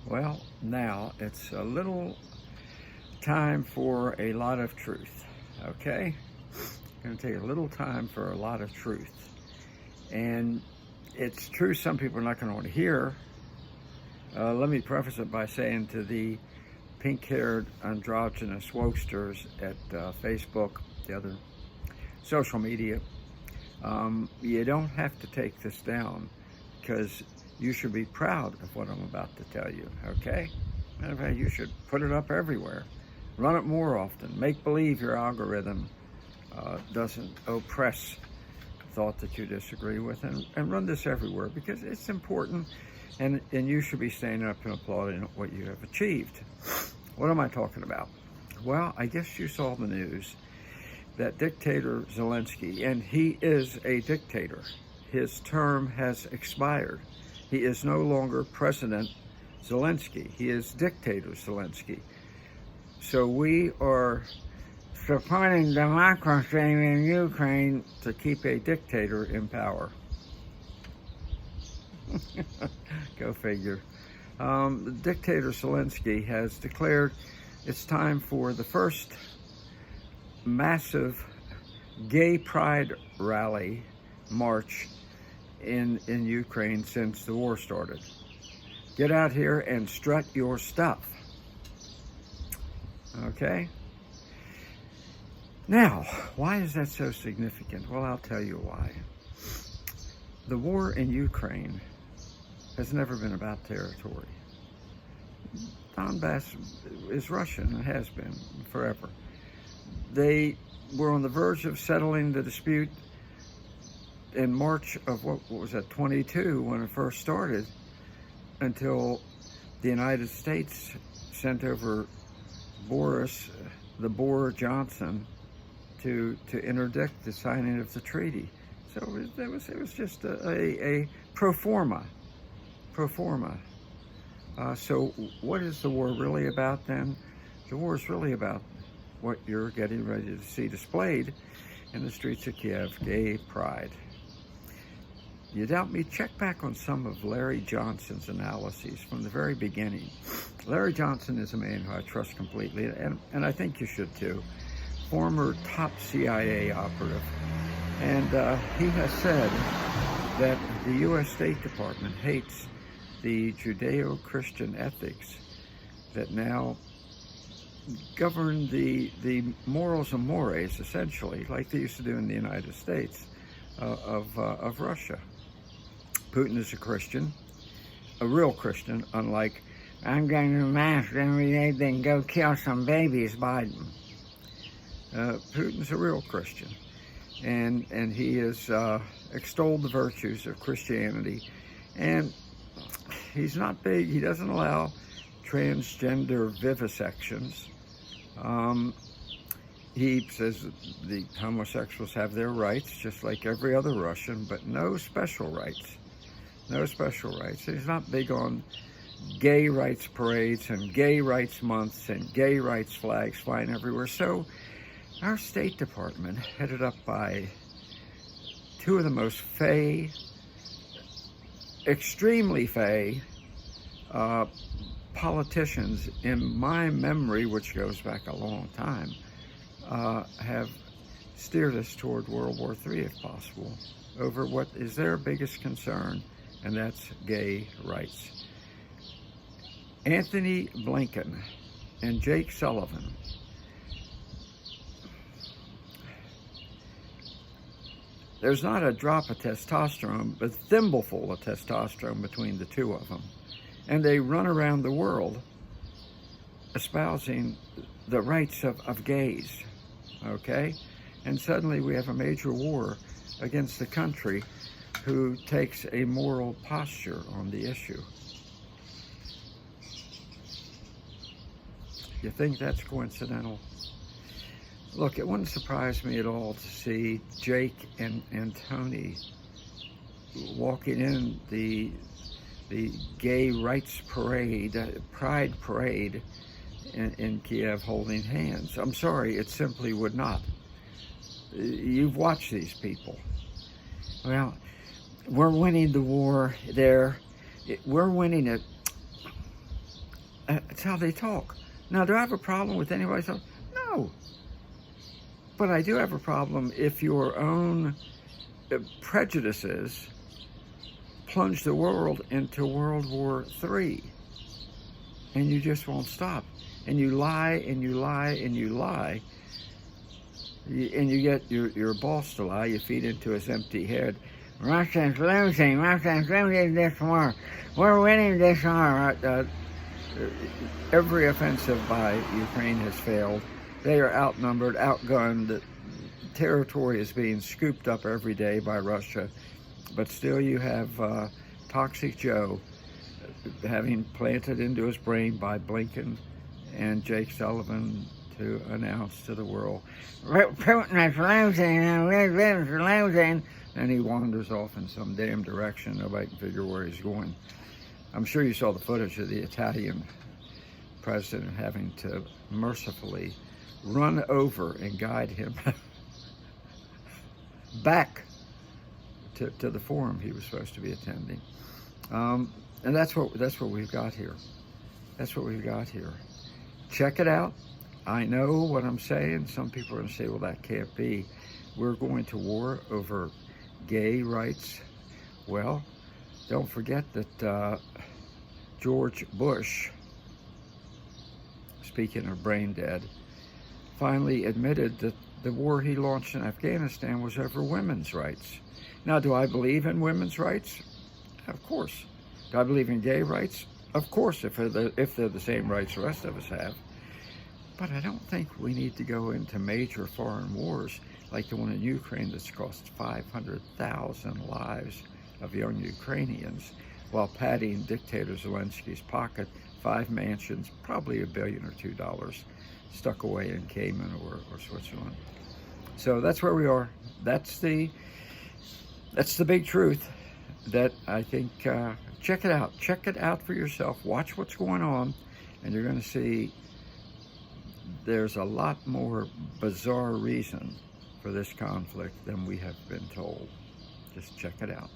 Well, now it's a little time for a lot of truth, okay? It's going to take a little time for a lot of truth. And it's true some people are not going to want to hear. Let me preface it by saying to the pink-haired androgynous wokesters at Facebook, the other social media, you don't have to take this down because you should be proud of what I'm about to tell you, okay? Matter of fact, you should put it up everywhere. Run it more often. Make believe your algorithm doesn't oppress thought that you disagree with, and run this everywhere because it's important, and you should be standing up and applauding what you have achieved. What am I talking about? Well, I guess you saw the news that dictator Zelensky, and he is a dictator. His term has expired. He is no longer President Zelensky. He is dictator Zelensky. So we are supporting democracy in Ukraine to keep a dictator in power. Go figure. Dictator Zelensky has declared it's time for the first massive gay pride rally march in Ukraine since the war started. Get out here and strut your stuff. Okay? Now, why is that so significant? Well, I'll tell you why. The war in Ukraine has never been about territory. Donbass is Russian and has been forever. They were on the verge of settling the dispute in March of what was that, 22, when it first started, until the United States sent over Boris the Boer Johnson to interdict the signing of the treaty. So it was just a pro forma. So what is the war really about then? The war is really about what you're getting ready to see displayed in the streets of Kiev, gay pride. You doubt me? Check back on some of Larry Johnson's analyses from the very beginning. Larry Johnson is a man who I trust completely, and I think you should too. Former top CIA operative. And he has said that the U.S. State Department hates the Judeo-Christian ethics that now govern the morals and mores, essentially, like they used to do in the United States, of Russia. Putin is a Christian, a real Christian, unlike, I'm going to mass every day, then go kill some babies, Biden. Putin's a real Christian, and he has extolled the virtues of Christianity, and he's not big. He doesn't allow transgender vivisections. He says the homosexuals have their rights, just like every other Russian, but no special rights. No special rights. He's not big on gay rights parades and gay rights months and gay rights flags flying everywhere. So our State Department, headed up by two of the most fey, extremely fey politicians in my memory, which goes back a long time, have steered us toward World War III, if possible, over what is their biggest concern, and that's gay rights. Anthony Blinken and Jake Sullivan, there's not a drop of testosterone, but a thimbleful of testosterone between the two of them. And they run around the world espousing the rights of gays, okay? And suddenly we have a major war against the country who takes a moral posture on the issue. You think that's coincidental? Look, it wouldn't surprise me at all to see Jake and Tony walking in the gay rights parade, pride parade in Kiev holding hands. I'm sorry, it simply would not. You've watched these people. Well, we're winning the war there. We're winning it. It's how they talk. Now, do I have a problem with anybody talking? No. But I do have a problem if your own prejudices plunge the world into World War III, and you just won't stop. And you lie, and you lie, and you lie, and you get your boss to lie. You feed into his empty head. Russia's losing. Russia's losing this war. We're winning this war. Every offensive by Ukraine has failed. They are outnumbered, outgunned. The territory is being scooped up every day by Russia. But still you have Toxic Joe having planted into his brain by Blinken and Jake Sullivan to announce to the world, Putin is losing, and he wanders off in some damn direction. Nobody can figure where he's going. I'm sure you saw the footage of the Italian president having to mercifully run over and guide him back to the forum he was supposed to be attending. And that's what we've got here. That's what we've got here. Check it out. I know what I'm saying. Some people are going to say, well, that can't be. We're going to war over gay rights. Well, don't forget that George Bush, speaking of brain dead, finally admitted that the war he launched in Afghanistan was over women's rights. Now, do I believe in women's rights? Of course. Do I believe in gay rights? Of course, if they're the same rights the rest of us have. But I don't think we need to go into major foreign wars like the one in Ukraine that's cost 500,000 lives of young Ukrainians, while padding dictator Zelensky's pocket 5 mansions, probably $1 billion or $2 dollars, stuck away in Cayman or Switzerland. So that's where we are. That's the big truth that I think, check it out. Check it out for yourself. Watch what's going on, and you're going to see there's a lot more bizarre reason for this conflict than we have been told. Just check it out.